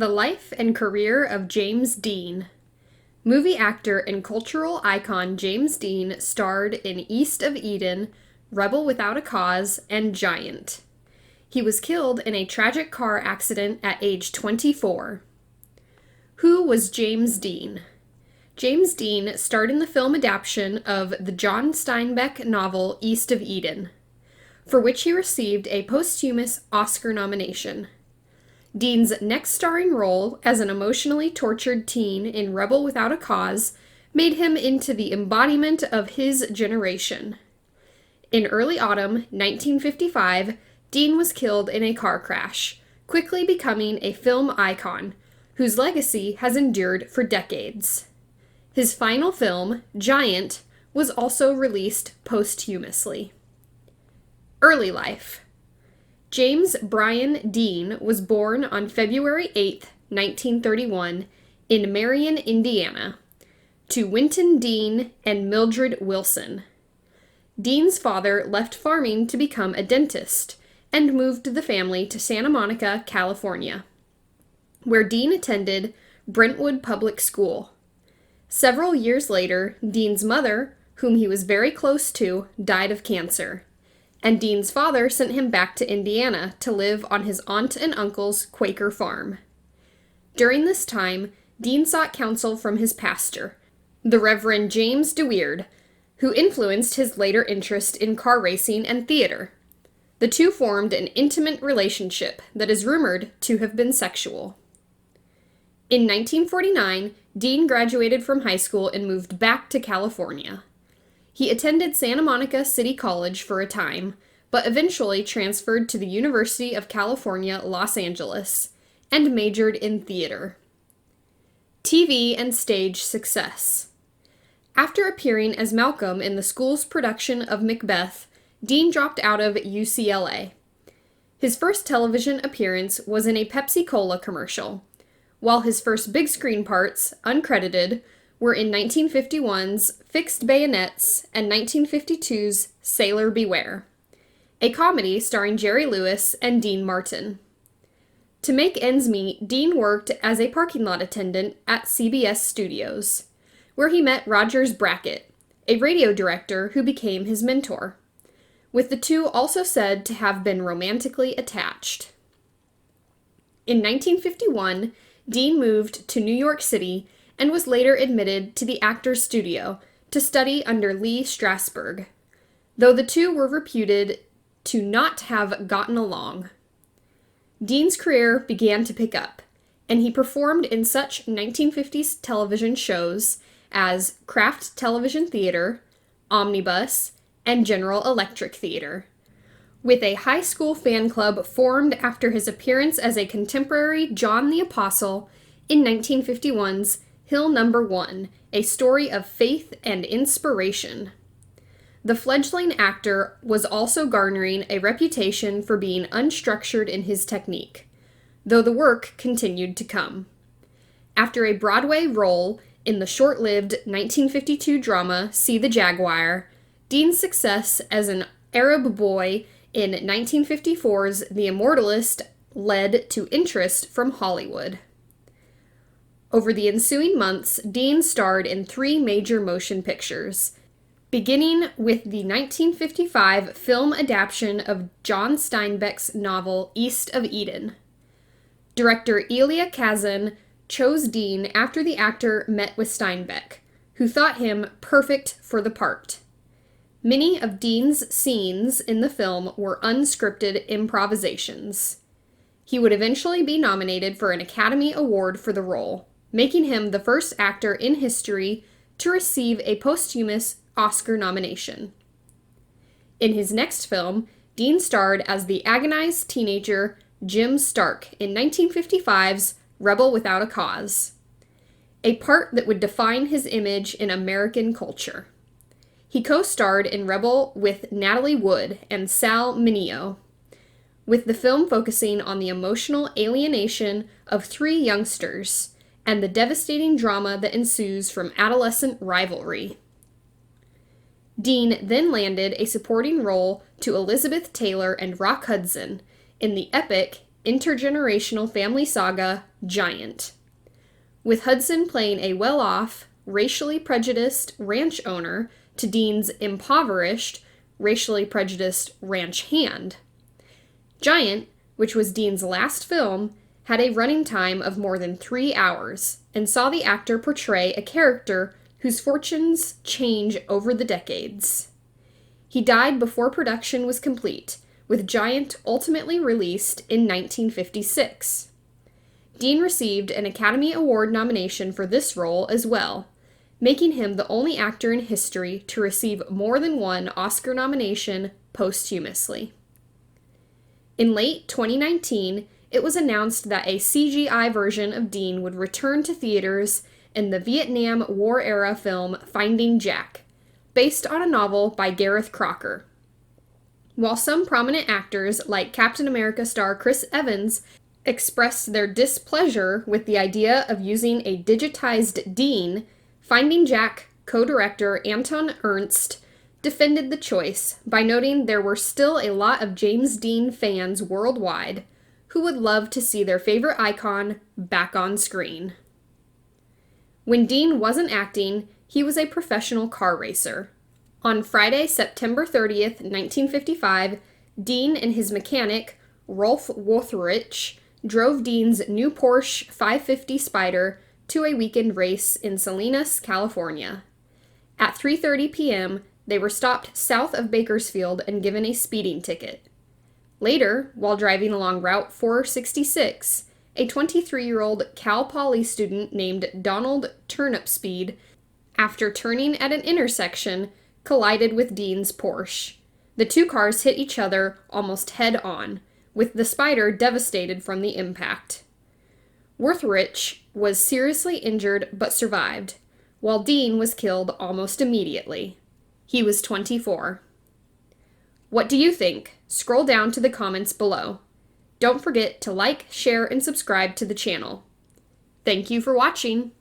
The life and career of James Dean. Movie actor and cultural icon James Dean starred in East of Eden, Rebel Without a Cause, and Giant. He was killed in a tragic car accident at age 24. Who was James Dean? James Dean starred in the film adaptation of the John Steinbeck novel East of Eden, for which he received a posthumous Oscar nomination. Dean's next starring role as an emotionally tortured teen in Rebel Without a Cause made him into the embodiment of his generation. In early autumn 1955, Dean was killed in a car crash, quickly becoming a film icon, whose legacy has endured for decades. His final film, Giant, was also released posthumously. Early life. James Brian Dean was born on February 8, 1931, in Marion, Indiana, to Winton Dean and Mildred Wilson. Dean's father left farming to become a dentist and moved the family to Santa Monica, California, where Dean attended Brentwood Public School. Several years later, Dean's mother, whom he was very close to, died of cancer, and Dean's father sent him back to Indiana to live on his aunt and uncle's Quaker farm. During this time, Dean sought counsel from his pastor, the Reverend James DeWeerd, who influenced his later interest in car racing and theater. The two formed an intimate relationship that is rumored to have been sexual. In 1949, Dean graduated from high school and moved back to California. He attended Santa Monica City College for a time, but eventually transferred to the University of California, Los Angeles, and majored in theater. TV and stage success. After appearing as Malcolm in the school's production of Macbeth, Dean dropped out of UCLA. His first television appearance was in a Pepsi-Cola commercial, while his first big screen parts, uncredited, were in 1951's Fixed Bayonets and 1952's Sailor Beware, a comedy starring Jerry Lewis and Dean Martin. To make ends meet, Dean worked as a parking lot attendant at CBS Studios, where he met Rogers Brackett, a radio director who became his mentor, with the two also said to have been romantically attached. In 1951, Dean moved to New York City and was later admitted to the Actors Studio to study under Lee Strasberg, though the two were reputed to not have gotten along. Dean's career began to pick up, and he performed in such 1950s television shows as Kraft Television Theater, Omnibus, and General Electric Theater, with a high school fan club formed after his appearance as a contemporary John the Apostle in 1951's Hill No. 1, a story of faith and inspiration. The fledgling actor was also garnering a reputation for being unstructured in his technique, though the work continued to come. After a Broadway role in the short-lived 1952 drama See the Jaguar, Dean's success as an Arab boy in 1954's The Immortalist led to interest from Hollywood. Over the ensuing months, Dean starred in 3 major motion pictures, beginning with the 1955 film adaptation of John Steinbeck's novel East of Eden. Director Elia Kazan chose Dean after the actor met with Steinbeck, who thought him perfect for the part. Many of Dean's scenes in the film were unscripted improvisations. He would eventually be nominated for an Academy Award for the role, making him the first actor in history to receive a posthumous Oscar nomination. In his next film, Dean starred as the agonized teenager Jim Stark in 1955's Rebel Without a Cause, a part that would define his image in American culture. He co-starred in Rebel with Natalie Wood and Sal Mineo, with the film focusing on the emotional alienation of 3 youngsters and the devastating drama that ensues from adolescent rivalry. Dean then landed a supporting role to Elizabeth Taylor and Rock Hudson in the epic intergenerational family saga, Giant. With Hudson playing a well-off, racially prejudiced ranch owner to Dean's impoverished, racially prejudiced ranch hand. Giant, which was Dean's last film, had a running time of more than 3 hours and saw the actor portray a character whose fortunes change over the decades. He died before production was complete, with Giant ultimately released in 1956. Dean received an Academy Award nomination for this role as well, making him the only actor in history to receive more than one Oscar nomination posthumously. In late 2019, it was announced that a CGI version of Dean would return to theaters in the Vietnam War-era film Finding Jack, based on a novel by Gareth Crocker. While some prominent actors, like Captain America star Chris Evans, expressed their displeasure with the idea of using a digitized Dean, Finding Jack co-director Anton Ernst defended the choice by noting there were still a lot of James Dean fans worldwide who would love to see their favorite icon back on screen. When Dean wasn't acting, he was a professional car racer. On Friday, September 30th, 1955, Dean and his mechanic, Rolf Wuthering, drove Dean's new Porsche 550 Spyder to a weekend race in Salinas, California. At 3:30 p.m., they were stopped south of Bakersfield and given a speeding ticket. Later, while driving along Route 466, a 23-year-old Cal Poly student named Donald Turnipseed, after turning at an intersection, collided with Dean's Porsche. The two cars hit each other almost head-on, with the Spyder devastated from the impact. Wuthering was seriously injured but survived, while Dean was killed almost immediately. He was 24. What do you think? Scroll down to the comments below. Don't forget to like, share, and subscribe to the channel. Thank you for watching.